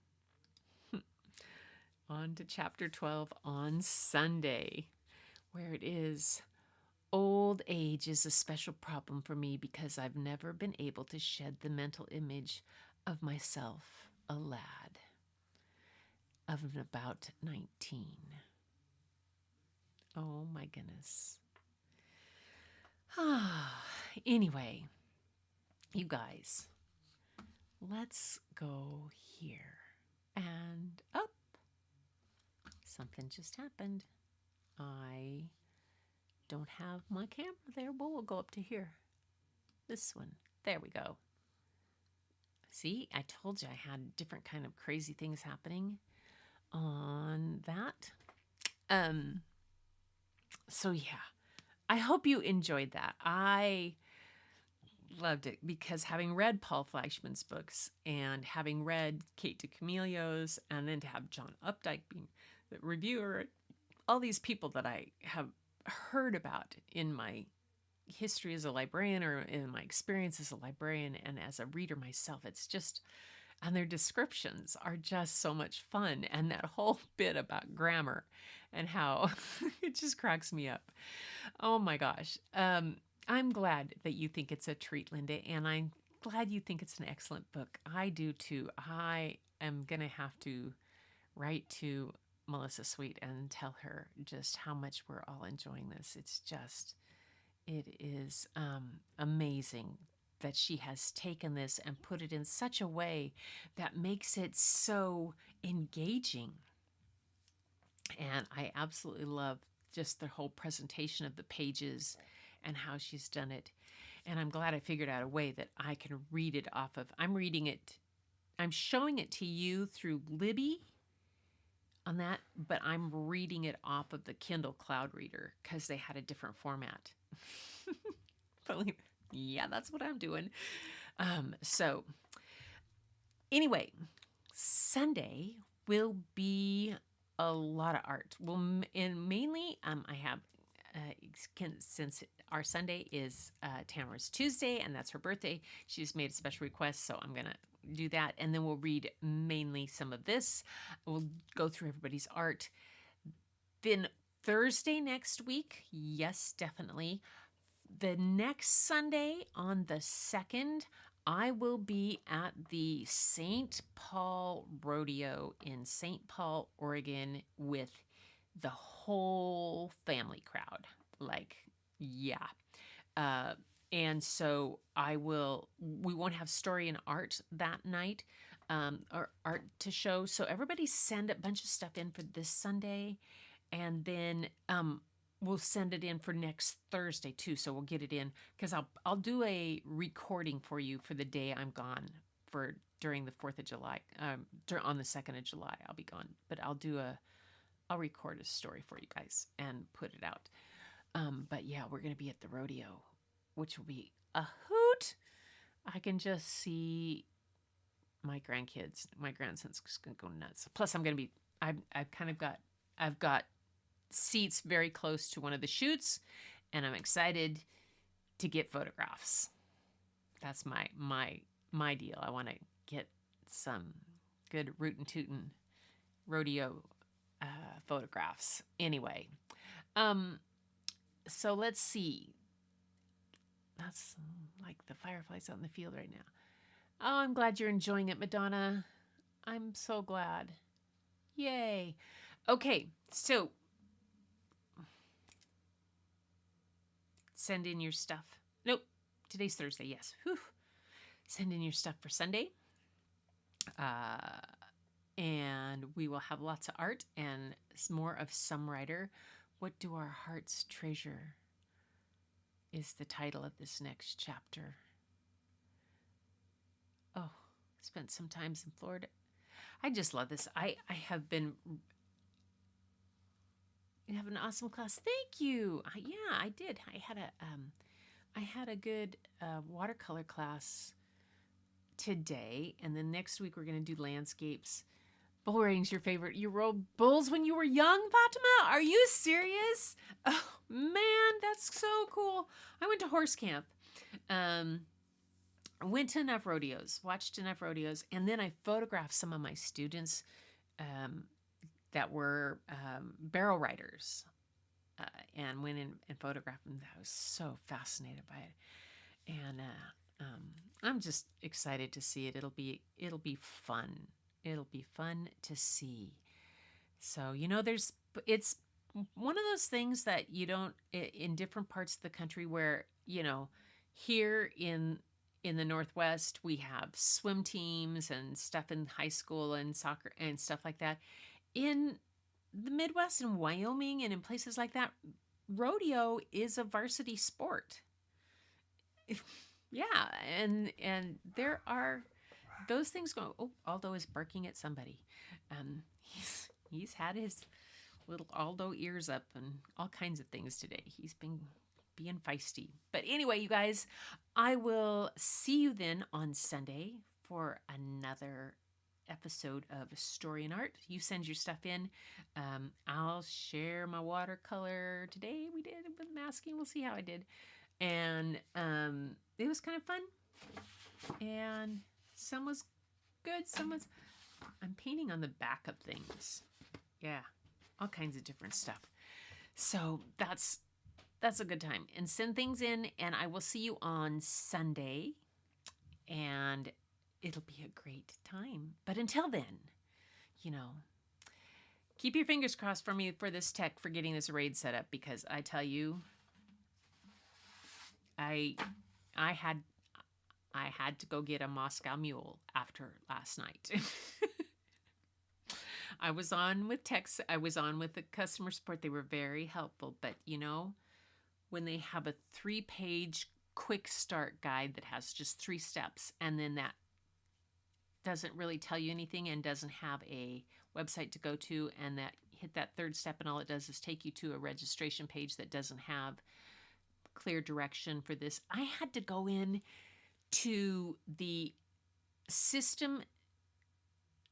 On to chapter 12 on Sunday, where it is, "Old age is a special problem for me because I've never been able to shed the mental image of myself, a lad of about 19. Oh my goodness. Anyway, you guys, let's go here and up. Something just happened. I don't have my camera there. Well, we'll go up to here. This one. There we go. See, I told you I had different kind of crazy things happening on that. So yeah, I hope you enjoyed that. I loved it because having read Paul Fleischman's books and having read Kate DiCamillo's, and then to have John Updike being the reviewer, all these people that I have heard about in my history as a librarian or in my experience as a librarian and as a reader myself, it's just, and their descriptions are just so much fun. And that whole bit about grammar and how it just cracks me up. Oh my gosh. I'm glad that you think it's a treat, Linda, and I'm glad you think it's an excellent book. I do too. I am going to have to write to Melissa Sweet and tell her just how much we're all enjoying this. It is amazing that she has taken this and put it in such a way that makes it so engaging. And I absolutely love just the whole presentation of the pages and how she's done it. And I'm glad I figured out a way that I can read it off of. I'm showing it to you through Libby on that, but I'm reading it off of the Kindle Cloud Reader because they had a different format. Yeah, that's what I'm doing. So anyway, Sunday will be a lot of art. Well, and mainly I have since our Sunday is Tamara's Tuesday, and that's her birthday. She's made a special request, so I'm gonna do that, and then we'll read mainly some of this. We'll go through everybody's art. Then Thursday next week, yes, definitely. The next Sunday on the 2nd, I will be at the St. Paul Rodeo in St. Paul, Oregon with the whole family crowd. Like, yeah. And so we won't have story and art that night, or art to show. So everybody send a bunch of stuff in for this Sunday, and then we'll send it in for next Thursday too. So we'll get it in because I'll do a recording for you for the day I'm gone for during the 4th of July. On the 2nd of July, I'll be gone, but I'll record a story for you guys and put it out. But yeah, we're gonna be at the rodeo, which will be a hoot. I can just see my grandkids, my grandson's just gonna go nuts. Plus, I've got seats very close to one of the shoots, and I'm excited to get photographs. That's my deal. I want to get some good rootin' tootin' rodeo photographs. Anyway, so let's see. That's like the fireflies out in the field right now. Oh, I'm glad you're enjoying it, Madonna. I'm so glad. Yay. Okay, so send in your stuff. Nope, today's Thursday, yes. Whew. Send in your stuff for Sunday. And we will have lots of art and more of some writer. What do our hearts treasure is the title of this next chapter. Oh, spent some times in Florida. I just love this. I have an awesome class. Thank you. Yeah, I did. I had a good watercolor class today, and then next week we're going to do landscapes. Bull riding's your favorite. You rode bulls when you were young, Fatima? Are you serious? Oh man, that's so cool. I went to horse camp. I went to enough rodeos, watched enough rodeos, and then I photographed some of my students that were barrel riders, and went in and photographed them. I was so fascinated by it, and I'm just excited to see it. It'll be fun. It'll be fun to see. So it's one of those things that you don't in different parts of the country where here in the Northwest we have swim teams and stuff in high school and soccer and stuff like that. In the Midwest and Wyoming and in places like that, rodeo is a varsity sport. Yeah, and there are those things going. Oh, Aldo is barking at somebody. He's had his little Aldo ears up and all kinds of things today. He's been being feisty. But anyway, you guys, I will see you then on Sunday for another episode of Story and Art. You send your stuff in. I'll share my watercolor today. We did with masking. We'll see how I did. And it was kind of fun. And some was good. I'm painting on the back of things. Yeah, all kinds of different stuff. So that's a good time. And send things in, and I will see you on Sunday. And it'll be a great time. But until then, Keep your fingers crossed for me for this tech for getting this raid set up, because I tell you, I had to go get a Moscow Mule after last night. I was on with text. I was on with the customer support. They were very helpful. But, you know, when they have a 3-page quick start guide that has just 3 steps, and then that doesn't really tell you anything and doesn't have a website to go to, and that hit that 3rd step and all it does is take you to a registration page that doesn't have clear direction for this. I had to go in to the system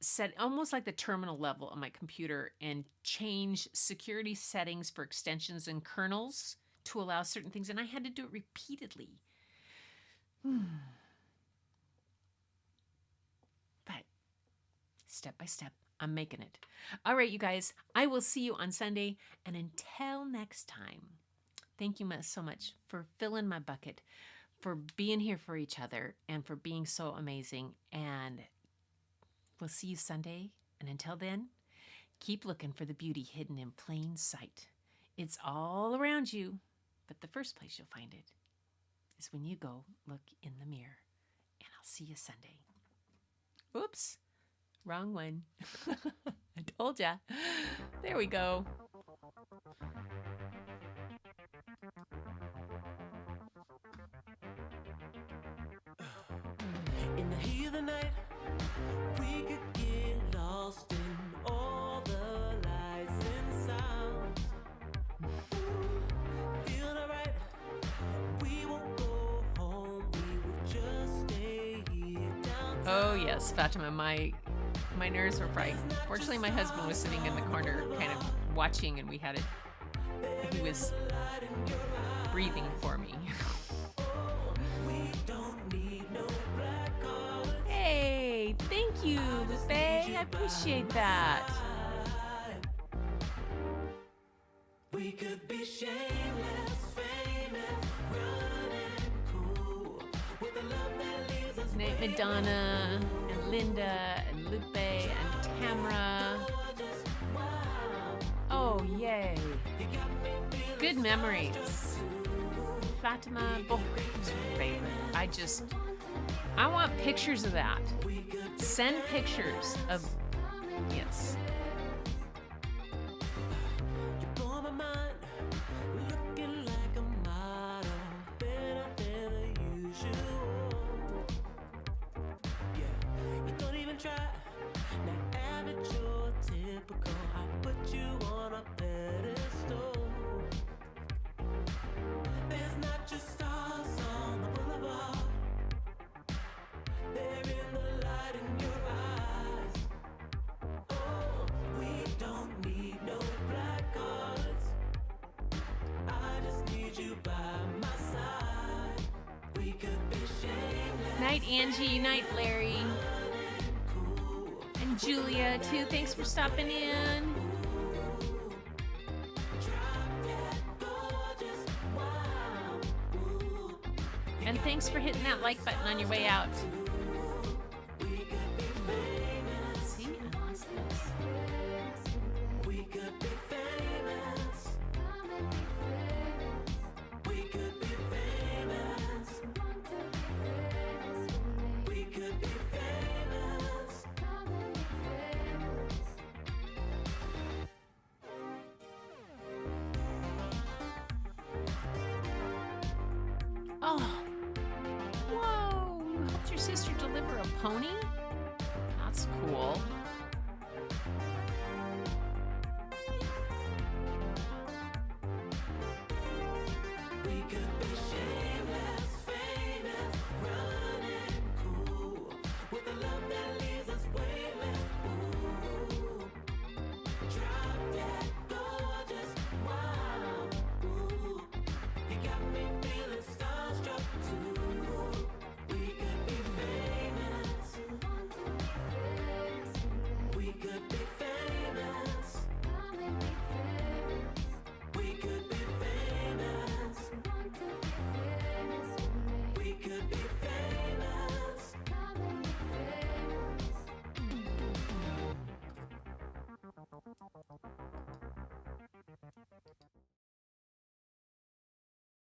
set, almost like the terminal level on my computer, and change security settings for extensions and kernels to allow certain things, and I had to do it repeatedly. But step by step, I'm making it. All right, you guys, I will see you on Sunday, and until next time, thank you so much for filling my bucket, for being here for each other, and for being so amazing. And we'll see you Sunday. And until then, keep looking for the beauty hidden in plain sight. It's all around you, but the first place you'll find it is when you go look in the mirror. And I'll see you Sunday. Oops, wrong one. I told ya. There we go. In the heat of the night, we could get lost in all the lights and sounds. Feeling alright, we won't go home, we will just stay here downtown. Oh yes, Fatima, my nerves were frightened. Fortunately, my husband was sitting in the corner kind of watching, and he was breathing for me. Hey, thank you, Lupe. I appreciate that. We could be shameless, famous, running cool, with a love that leaves us Nate, Madonna, and Linda, and Lupe, and Tamara. Oh, yay. Good memories. Fatima, both was my favorite. I want pictures of that. Send pictures of, yes. You blow my mind, looking like a model, better than the usual. Yeah, you don't even try, not average or typical. I put you on a pedestal. There's not just stars on the boulevard. They're in the light in your eyes. Oh, we don't need no black cards. I just need you by my side. We could be shameless. Night, Angie. Night, Larry. And Julia, too. Thanks for stopping in. And thanks for hitting that like button on your way out. See? I lost this. We could be famous. We could be famous. We could be famous. Oh. Whoa. You helped your sister deliver a pony? That's cool.